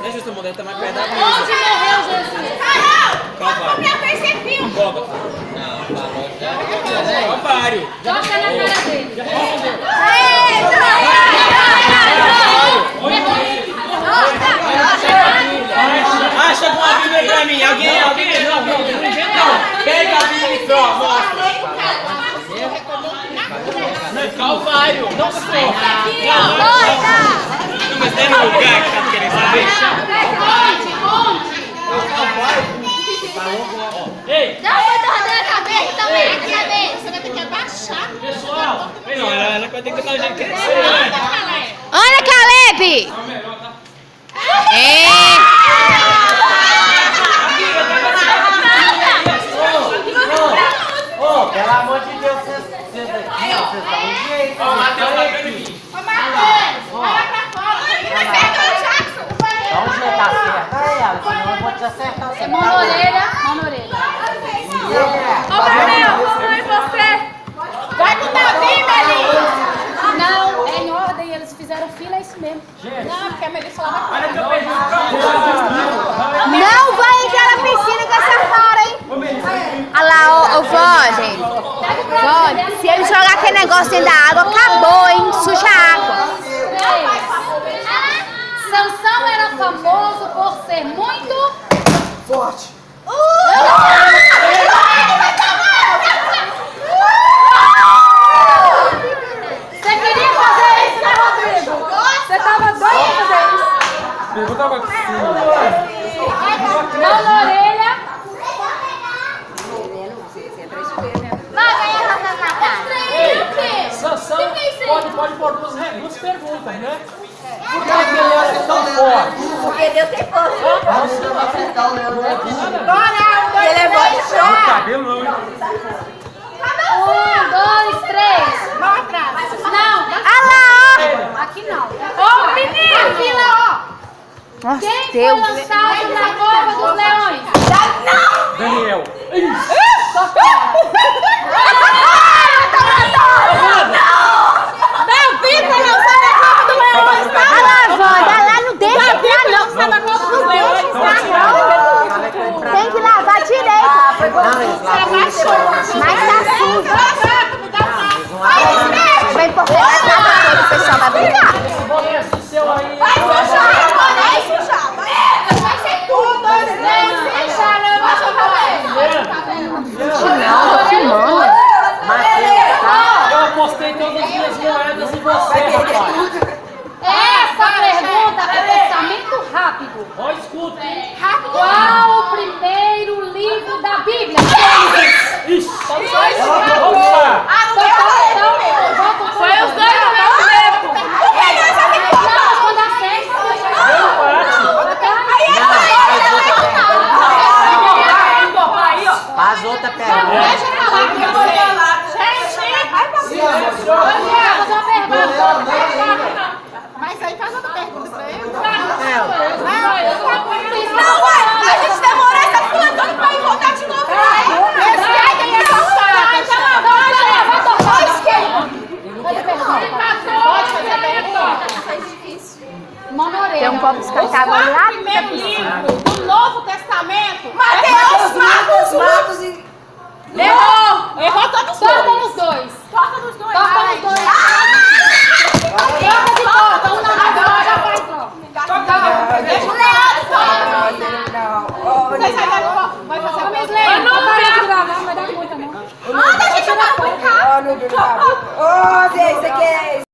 Deixa essa mulher tá mais perto da Onde mesa. morreu Jesus? Calvário. Gólgota. Calvário. Toca na cara dele. Acha uma Bíblia aí pra mim. Alguém, não. Pega a Bíblia e só, mostra. Calvário. Não sou. Mas tem um lugar que tá querendo saber? Ei! Não, vai tornar a cabeça também, a cabeça. Você vai ter que abaixar. Pessoal! Não, ela vai ter que dar um jeito de crescer. Olha, Caleb! Pelo amor de Deus, vocês daqui, ó, vocês dão um jeito. Ó, o Matheus tá vendo aqui. Ô, Matheus, olha pra fora. Acerta o Jackson. Dá um jeito, acerta ela, senão eu vou te acertar. Você Mão na orelha, mão na orelha. Ô, Matheus, vamos você. Vai com o Davi, Melinho. Não, é em ordem, eles fizeram fila, é isso mesmo. Não, porque a Melissa lá vai. Olha que eu perdi o Não vai entrar na piscina com essa cara, hein? Olha lá, ô Vande. Se ele jogar aquele negócio dentro da água, acabou, hein? Suja a água. Sansão era famoso por ser muito forte. Você queria fazer isso, né, Rodrigo? Você tava doido pra fazer isso. Pergunta pra Mão na orelha. Vai ganhar essa na cara. Sansão pode pôr duas perguntas, né? Por que ele era tão forte? Porque Deus tem força. Ele é bom de chorar. Cabelo não, hein? 1, 2, 3. Mão atrás. Não, Olha lá, aqui não. ó. Ô, menino. Fila, ó. Nossa, Quem foi lançado na cova dos leões? Daniel. Davi tá lançando na cova dos leões, tá? Olha lá, Wanda, lá não deixa entrar, não. Não deixa entrar, não. Tem que lavar direito. Mas tá sujo. Vai importar na casa toda, o pessoal vai brigar. Esse seu aí. Vai sujar, vai sujar. Vai ser tudo. Vai sujar, não vai Não, tô filmando. Eu apostei todas as minhas moedas em você, rapaz. Essa pergunta é pensamento rápido. Ó, escuta, hein? Qual o primeiro livro da Bíblia? Ixi, Foi os dois ao mesmo tempo. Faz outra pergunta. Mas aí faz outra pergunta pra ele. Não, ué, a gente demorou essa fila toda pra ir voltar de novo. Esse aí tem essa Pode fazer a pergunta. Mão na orelha. Tem um copo descartável lá na piscina. do Novo Testamento. Mateus, Marcos e... Errou todos Toca dois. nos dois. Toca nos dois. Toca nos dois. Toca de volta. Um na agora já faz logo. Deixa o Vocês vai fazer a mesma. Não para de gravar, não vai dar conta não. Deixa eu jogar com o carro. Ô, Zé, isso aqui é...